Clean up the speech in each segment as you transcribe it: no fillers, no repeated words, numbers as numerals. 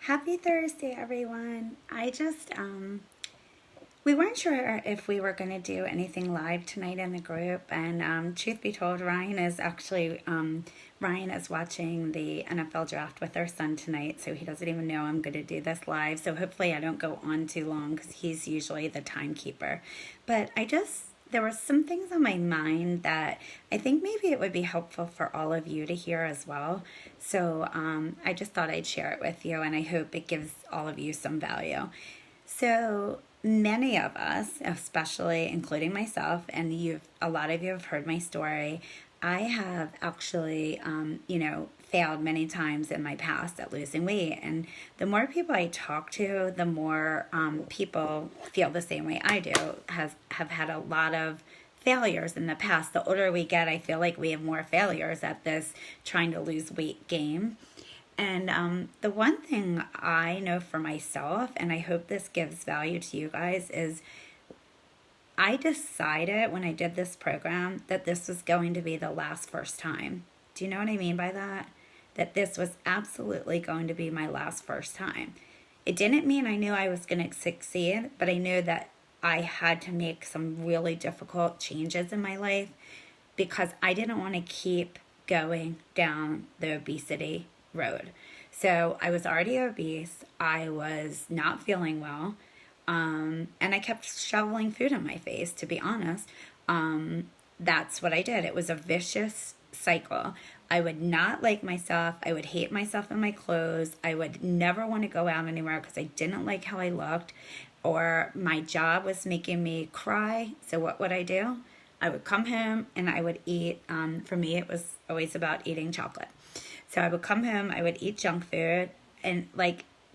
Happy Thursday, everyone. We weren't sure if we were going to do anything live tonight in the group. And truth be told, Ryan is watching the NFL draft with our son tonight. So he doesn't even know I'm going to do this live. So hopefully I don't go on too long because he's usually the timekeeper. But there were some things on my mind that I think maybe it would be helpful for all of you to hear as well. So I just thought I'd share it with you, and I hope it gives all of you some value. So many of us, especially including myself, and a lot of you have heard my story. I have actually, failed many times in my past at losing weight. And the more people I talk to, the more people feel the same way I do, have had a lot of failures in the past. The older we get, I feel like we have more failures at this trying to lose weight game. And the one thing I know for myself, and I hope this gives value to you guys, is I decided when I did this program that this was going to be the first time. Do you know what I mean by that? That this was absolutely going to be my first time. It didn't mean I knew I was going to succeed, but I knew that I had to make some really difficult changes in my life because I didn't want to keep going down the obesity road. So I was already obese. I was not feeling well. And I kept shoveling food in my face, to be honest. That's what I did. It was a vicious cycle. I would not like myself. I would hate myself in my clothes. I would never want to go out anywhere because I didn't like how I looked, or my job was making me cry. So what would I do? I would come home and I would eat. For me, it was always about eating chocolate. So I would come home, I would eat junk food, and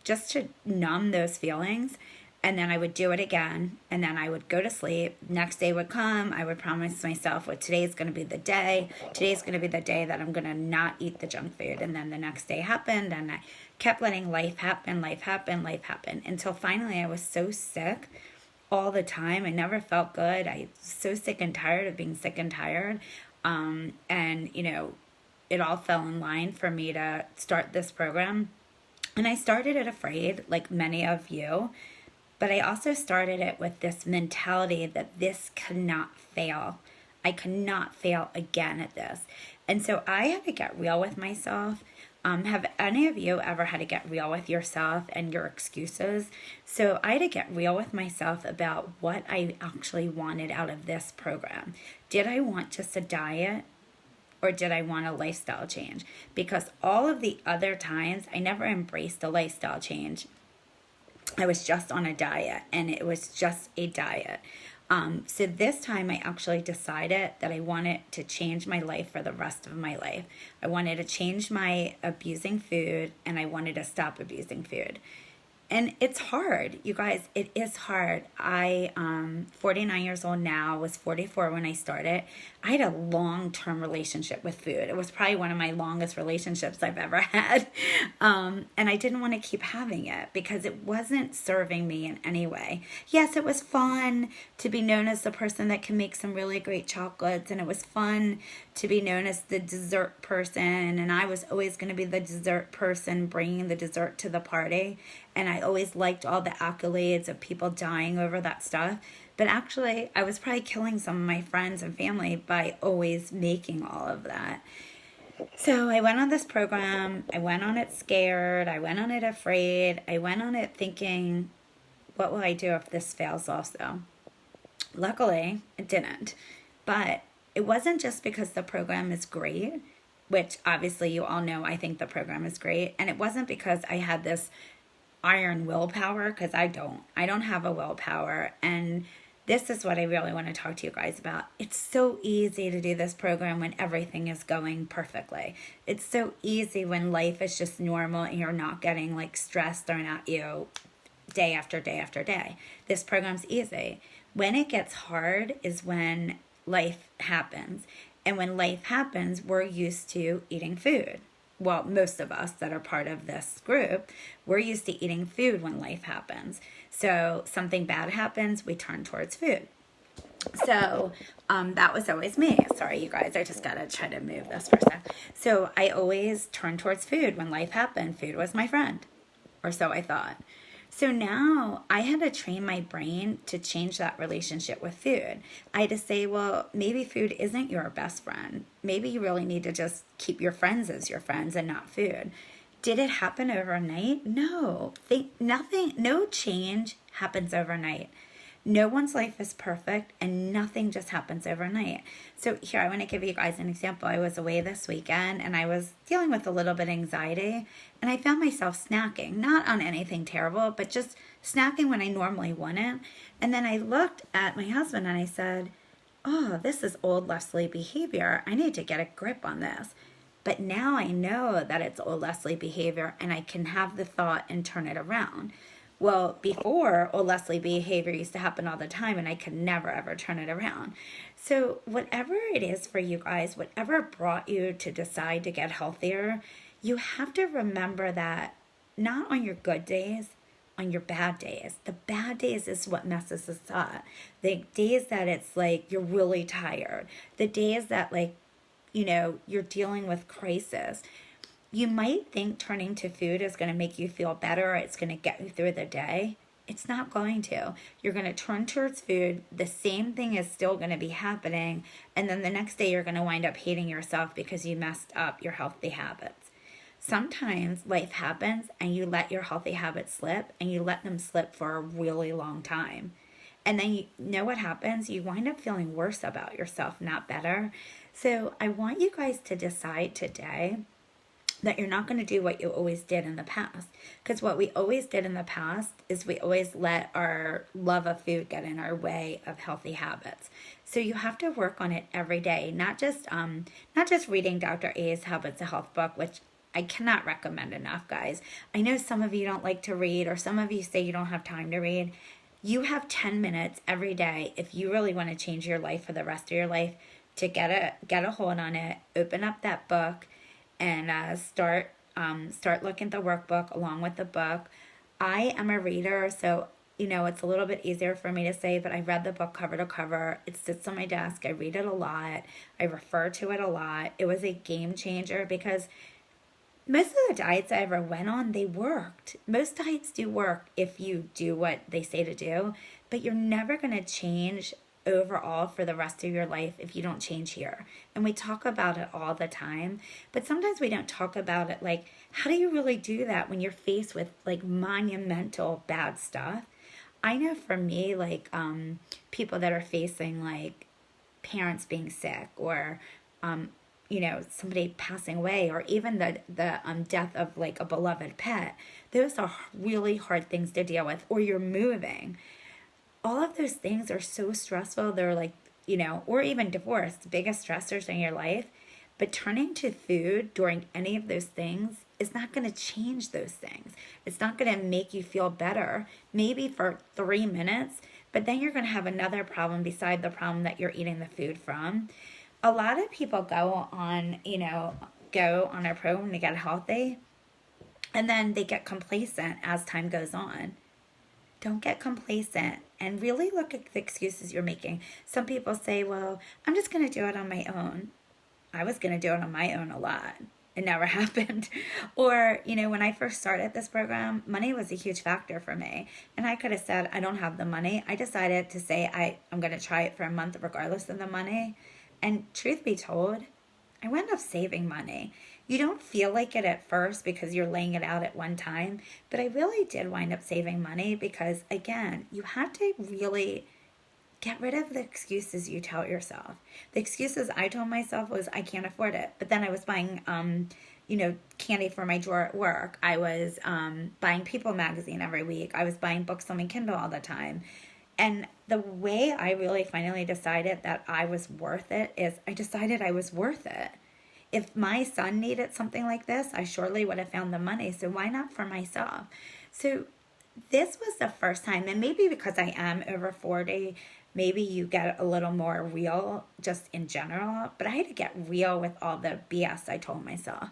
just to numb those feelings. And then I would do it again, and then I would go to sleep. Next day would come. I would promise myself, well, today's going to be the day. Today's going to be the day that I'm going to not eat the junk food. And then the next day happened, and I kept letting life happen, until finally I was so sick all the time. I never felt good. I was so sick and tired of being sick and tired. It all fell in line for me to start this program. And I started it afraid, like many of you. But I also started it with this mentality that this cannot fail. I cannot fail again at this. And so I had to get real with myself. Have any of you ever had to get real with yourself and your excuses? So I had to get real with myself about what I actually wanted out of this program. Did I want just a diet? Or did I want a lifestyle change? Because all of the other times, I never embraced a lifestyle change. I was just on a diet, and it was just a diet. So this time I actually decided that I wanted to change my life for the rest of my life. I wanted to change my abusing food, and I wanted to stop abusing food. And it's hard, you guys. It is hard. I'm 49 years old now, was 44 when I started. I had a long-term relationship with food. It was probably one of my longest relationships I've ever had. And I didn't want to keep having it because it wasn't serving me in any way. Yes, it was fun to be known as the person that can make some really great chocolates. And it was fun to be known as the dessert person. And I was always going to be the dessert person bringing the dessert to the party. And I always liked all the accolades of people dying over that stuff. But actually, I was probably killing some of my friends and family by always making all of that. So I went on this program. I went on it scared. I went on it afraid. I went on it thinking, what will I do if this fails also? Luckily, it didn't. But it wasn't just because the program is great, which obviously you all know I think the program is great. And it wasn't because I had this iron willpower, because I don't have a willpower. And this is what I really want to talk to you guys about. It's so easy to do this program when everything is going perfectly. It's so easy when life is just normal and you're not getting stress thrown at you day after day after day. This program's easy. When it gets hard is when life happens. And when life happens, we're used to eating food. Well, most of us that are part of this group, we're used to eating food when life happens. So something bad happens, we turn towards food. So that was always me. Sorry, you guys, I just got to try to move this for a sec. So I always turned towards food when life happened. Food was my friend. or so I thought. So now I had to train my brain to change that relationship with food. I had to say, well, maybe food isn't your best friend. Maybe you really need to just keep your friends as your friends and not food. Did it happen overnight? No. Nothing, no change happens overnight. No one's life is perfect and nothing just happens overnight. So here, I want to give you guys an example. I was away this weekend and I was dealing with a little bit of anxiety and I found myself snacking, not on anything terrible, but just snacking when I normally wouldn't. And then I looked at my husband and I said, oh, this is old Leslie behavior. I need to get a grip on this. But now I know that it's old Leslie behavior and I can have the thought and turn it around. Well, before, old Leslie behavior used to happen all the time and I could never ever turn it around. So whatever it is for you guys, whatever brought you to decide to get healthier, you have to remember that not on your good days, on your bad days. The bad days is what messes us up. The days that it's like you're really tired. The days that like, you're dealing with crisis. You might think turning to food is going to make you feel better, or it's going to get you through the day. It's not going to. You're going to turn towards food. The same thing is still going to be happening. And then the next day you're going to wind up hating yourself because you messed up your healthy habits. Sometimes life happens and you let your healthy habits slip and you let them slip for a really long time. And then you know what happens? You wind up feeling worse about yourself, not better. So I want you guys to decide today that you're not going to do what you always did in the past. Because what we always did in the past is we always let our love of food get in our way of healthy habits. So you have to work on it every day, not just reading Dr. A's Habits of Health book, which I cannot recommend enough, guys. I know some of you don't like to read, or some of you say you don't have time to read. You have 10 minutes every day if you really want to change your life for the rest of your life to get a hold on it, open up that book, and start looking at the workbook along with the book. I am a reader, so it's a little bit easier for me to say, but I read the book cover to cover. It sits on my desk. I read it a lot. I refer to it a lot. It was a game changer because most of the diets I ever went on, they worked. Most diets do work if you do what they say to do, but you're never going to change overall for the rest of your life if you don't change here. And we talk about it all the time, but sometimes we don't talk about it like, how do you really do that when you're faced with like monumental bad stuff? I know for me, like people that are facing like parents being sick, or somebody passing away, or even the death of like a beloved pet, those are really hard things to deal with. Or you're moving. All of those things are so stressful. They're like, or even divorce, the biggest stressors in your life. But turning to food during any of those things is not going to change those things. It's not going to make you feel better, maybe for 3 minutes, but then you're going to have another problem beside the problem that you're eating the food from. A lot of people go on a program to get healthy, and then they get complacent as time goes on. Don't get complacent and really look at the excuses you're making. Some people say, well, I'm just going to do it on my own. I was going to do it on my own a lot. It never happened. Or, when I first started this program, money was a huge factor for me. And I could have said, I don't have the money. I decided to say I'm going to try it for a month regardless of the money. And truth be told, I wound up saving money. You don't feel like it at first because you're laying it out at one time, but I really did wind up saving money because, again, you had to really get rid of the excuses you tell yourself. The excuses I told myself was I can't afford it, but then I was buying, candy for my drawer at work. I was buying People magazine every week. I was buying books on my Kindle all the time. And the way I really finally decided that I was worth it is I decided I was worth it. If my son needed something like this, I surely would have found the money. So why not for myself? So this was the first time, and maybe because I am over 40, maybe you get a little more real just in general, but I had to get real with all the BS I told myself.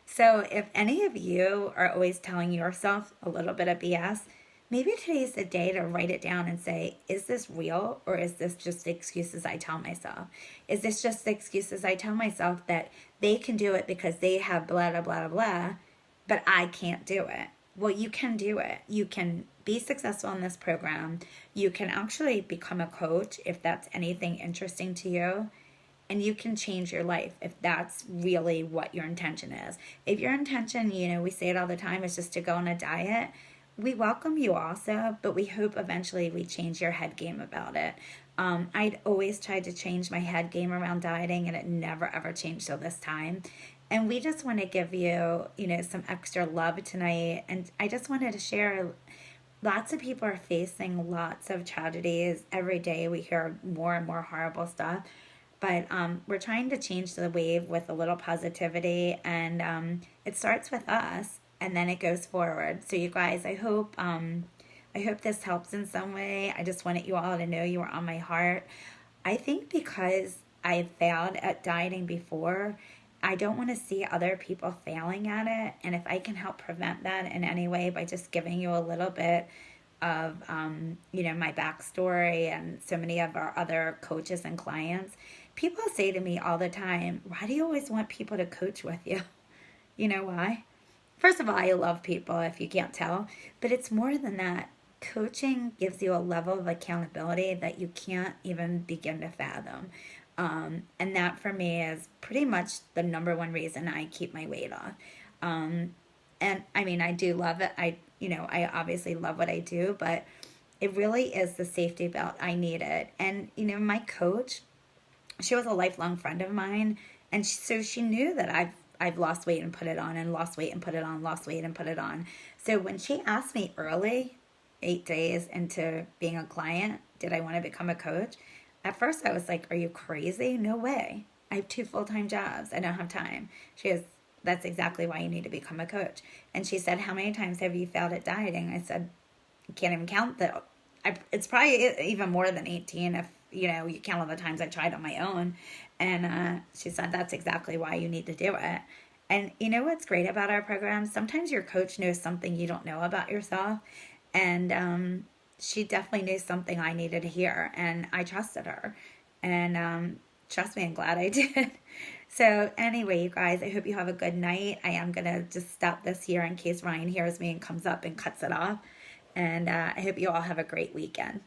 So if any of you are always telling yourself a little bit of BS, maybe today's the day to write it down and say, is this real, or is this just the excuses I tell myself? Is this just the excuses I tell myself that they can do it because they have blah, blah, blah, blah, but I can't do it? well, you can do it. You can be successful in this program. You can actually become a coach if that's anything interesting to you. And you can change your life if that's really what your intention is. If your intention, we say it all the time, is just to go on a diet, we welcome you also, but we hope eventually we change your head game about it. I'd always tried to change my head game around dieting, and it never ever changed till this time. And we just want to give you, some extra love tonight. And I just wanted to share, lots of people are facing lots of tragedies every day. We hear more and more horrible stuff. But we're trying to change the wave with a little positivity, and it starts with us, and then it goes forward. So you guys, I hope this helps in some way. I just wanted you all to know you were on my heart. I think because I failed at dieting before, I don't want to see other people failing at it. And if I can help prevent that in any way by just giving you a little bit of, my backstory and so many of our other coaches and clients, people say to me all the time, why do you always want people to coach with you? You know why? First of all, I love people, if you can't tell, but it's more than that. Coaching gives you a level of accountability that you can't even begin to fathom. And that for me is pretty much the number one reason I keep my weight off. And I mean, I do love it. I obviously love what I do, but it really is the safety belt I needed. And, my coach, she was a lifelong friend of mine. And so she knew that I've lost weight and put it on, and lost weight and put it on, lost weight and put it on. So when she asked me early, 8 days into being a client, did I want to become a coach? At first I was like, are you crazy? No way. I have 2 full-time jobs. I don't have time. She goes, that's exactly why you need to become a coach. And she said, how many times have you failed at dieting? I said, I can't even count that. It's probably even more than 18 if, you count all the times I tried on my own. And she said, that's exactly why you need to do it. And you know what's great about our program? Sometimes your coach knows something you don't know about yourself. And she definitely knew something I needed to hear. And I trusted her. And trust me, I'm glad I did. So anyway, you guys, I hope you have a good night. I am going to just stop this here in case Ryan hears me and comes up and cuts it off. And I hope you all have a great weekend.